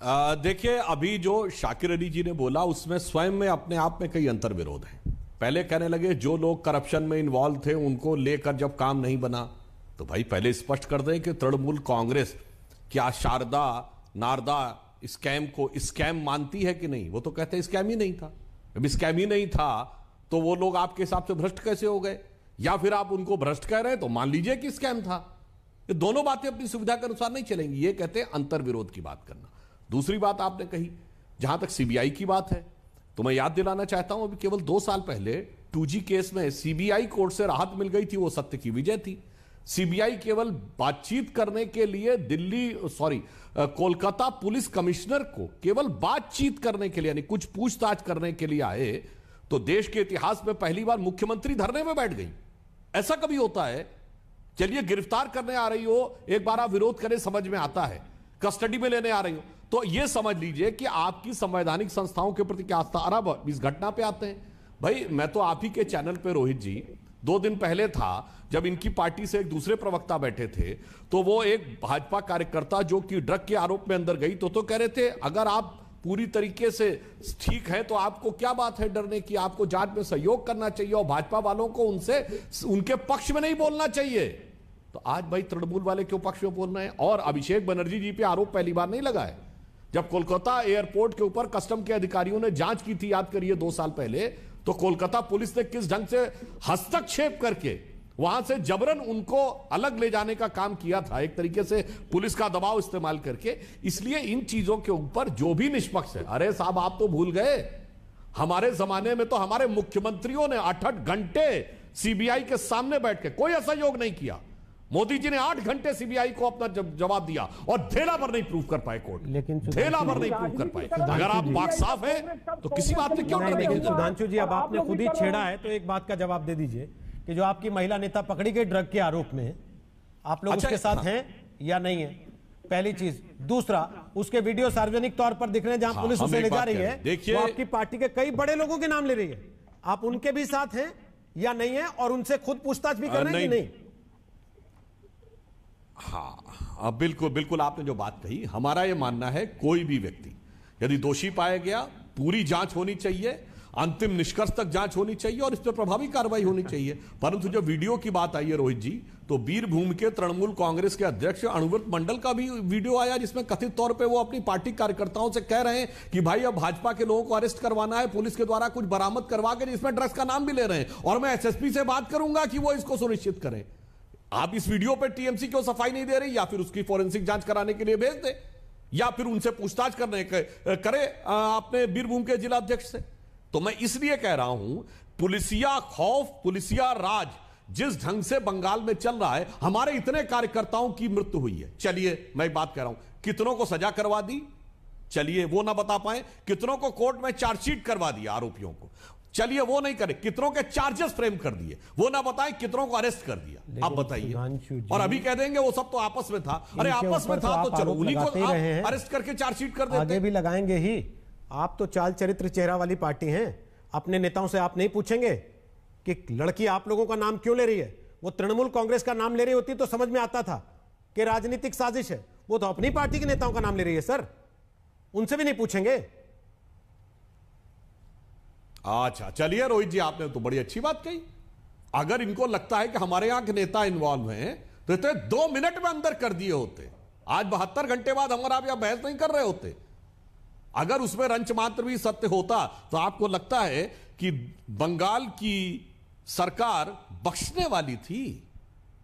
देखिए, अभी जो शाकिर अली जी ने बोला उसमें स्वयं में अपने आप में कई अंतर विरोध हैं। पहले कहने लगे जो लोग करप्शन में इन्वॉल्व थे उनको लेकर जब काम नहीं बना, तो भाई पहले स्पष्ट कर दें कि तृणमूल कांग्रेस क्या शारदा नारदा स्कैम को स्कैम मानती है कि नहीं। वो तो कहते हैं स्कैम ही नहीं था। अब स्कैम ही नहीं था तो वो लोग आपके हिसाब से भ्रष्ट कैसे हो गए? या फिर आप उनको भ्रष्ट कह रहे हैं तो मान लीजिए कि स्कैम था। ये दोनों बातें अपनी सुविधा के अनुसार नहीं चलेंगी। ये कहते हैं अंतर विरोध की बात करना। दूसरी बात आपने कही, जहां तक सीबीआई की बात है, तो मैं याद दिलाना चाहता हूं अभी केवल 2 साल पहले 2G केस में सीबीआई कोर्ट से राहत मिल गई थी। वो सत्य की विजय थी। सीबीआई केवल बातचीत करने के लिए कोलकाता पुलिस कमिश्नर को केवल बातचीत करने के लिए, यानी कुछ पूछताछ करने के लिए आए, तो देश के इतिहास में पहली बार मुख्यमंत्री धरने में बैठ गई। ऐसा कभी होता है? चलिए गिरफ्तार करने आ रही हो, एक बार आप विरोध करें, समझ में आता है। कस्टडी में लेने आ रही हो तो यह समझ लीजिए कि आपकी संवैधानिक संस्थाओं के प्रति क्या आस्था। अब इस घटना पे आते हैं। भाई मैं तो आप ही के चैनल पे रोहित जी 2 दिन पहले था, जब इनकी पार्टी से एक दूसरे प्रवक्ता बैठे थे, तो वो एक भाजपा कार्यकर्ता जो कि ड्रग के आरोप में अंदर गई, तो कह रहे थे अगर आप पूरी तरीके से ठीक है तो आपको क्या बात है डरने की, आपको जांच में सहयोग करना चाहिए और भाजपा वालों को उनके पक्ष में नहीं बोलना चाहिए। तो आज भाई तृणमूल वाले क्यों पक्ष में बोल रहे हैं? और अभिषेक बनर्जी जी पे आरोप पहली बार नहीं लगा है। जब कोलकाता एयरपोर्ट के ऊपर कस्टम के अधिकारियों ने जांच की थी, याद करिए 2 साल पहले, तो कोलकाता पुलिस ने किस ढंग से हस्तक्षेप करके वहां से जबरन उनको अलग ले जाने का काम किया था, एक तरीके से पुलिस का दबाव इस्तेमाल करके। इसलिए इन चीजों के ऊपर जो भी निष्पक्ष है, अरे साहब आप तो भूल गए, हमारे जमाने में तो हमारे मुख्यमंत्रियों ने 8-8 घंटे सीबीआई के सामने बैठ के कोई असहयोग नहीं किया। मोदी जी ने 8 घंटे सीबीआई को अपना जवाब दिया और धेला भर नहीं प्रूफ कर पाए कोर्ट, लेकिन धेला भर नहीं प्रूफ कर पाए। अगर आप बात साफ है तो किसी बात पे क्यों डरने की? सुधांशु जी, अब आपने खुद ही छेड़ा है तो एक बात का जवाब दे दीजिए कि जो आपकी महिला नेता पकड़ी गई ड्रग के आरोप में, आप लोग उसके साथ हैं या नहीं है? पहली चीज। दूसरा, उसके वीडियो सार्वजनिक तौर पर दिख रहे हैं जहां पुलिस उसे ले जा रही है, देखिए आपकी पार्टी के कई बड़े लोगों के नाम ले रही है, आप उनके भी साथ हैं या नहीं है? और उनसे खुद पूछताछ भी कर रहे हैं कि नहीं? हाँ, बिल्कुल बिल्कुल आपने जो बात कही, हमारा यह मानना है कोई भी व्यक्ति यदि दोषी पाया गया, पूरी जांच होनी चाहिए, अंतिम निष्कर्ष तक जांच होनी चाहिए और इस पर प्रभावी कार्रवाई होनी चाहिए। परंतु जब वीडियो की बात आई है रोहित जी, तो बीरभूम के तृणमूल कांग्रेस के अध्यक्ष अनुव्रत मंडल का भी वीडियो आया, जिसमें कथित तौर पे वो अपनी पार्टी कार्यकर्ताओं से कह रहे हैं कि भाई अब भाजपा के लोगों को अरेस्ट करवाना है, पुलिस के द्वारा कुछ बरामद करवा के, जिसमें ड्रग्स का नाम भी ले रहे हैं, और मैं एसएसपी से बात करूंगा कि वो इसको सुनिश्चित करें। आप इस वीडियो पे टीएमसी क्यों सफाई नहीं दे रही? या फिर उसकी फोरेंसिक जांच कराने के लिए भेज दे, या फिर उनसे पूछताछ करे अपने बीरभूम के जिला अध्यक्ष से। तो मैं इसलिए कह रहा हूं, पुलिसिया खौफ, पुलिसिया राज जिस ढंग से बंगाल में चल रहा है, हमारे इतने कार्यकर्ताओं की मृत्यु हुई है। चलिए मैं बात कर रहा हूं, कितनों को सजा करवा दी, चलिए वो ना बता पाए, कितनों को कोर्ट में चार्जशीट करवा दिया आरोपियों को, चलिए वो नहीं करे, कितनों के चार्जेस फ्रेम कर दिए, वो ना बताएं कितनों को अरेस्ट कर दिया। आप बताइए, और अभी कह देंगे वो सब तो आपस में था। अरे आपस में था तो चलो उन्हीं को अरेस्ट करके चार्जशीट कर देते। आगे भी लगाएंगे ही। आप तो चाल चरित्र चेहरा वाली पार्टी हैं। अपने नेताओं से आप नहीं पूछेंगे कि लड़की आप लोगों का नाम क्यों ले रही है? वो तृणमूल कांग्रेस का नाम ले रही होती तो समझ में आता था कि राजनीतिक साजिश है। वो तो अपनी पार्टी के नेताओं का नाम ले रही है सर, उनसे भी नहीं पूछेंगे? अच्छा चलिए रोहित जी, आपने तो बड़ी अच्छी बात कही। अगर इनको लगता है कि हमारे यहां के नेता इन्वॉल्व हैं तो इतने 2 मिनट में अंदर कर दिए होते। आज 72 घंटे बाद हमारा आप यहां बहस नहीं कर रहे होते। अगर उसमें रंच मात्र भी सत्य होता तो आपको लगता है कि बंगाल की सरकार बख्शने वाली थी।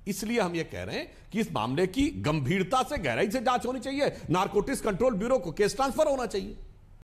इसलिए हम यह कह रहे हैं कि इस मामले की गंभीरता से, गहराई से जांच होनी चाहिए। नारकोटिक्स कंट्रोल ब्यूरो को केस ट्रांसफर होना चाहिए।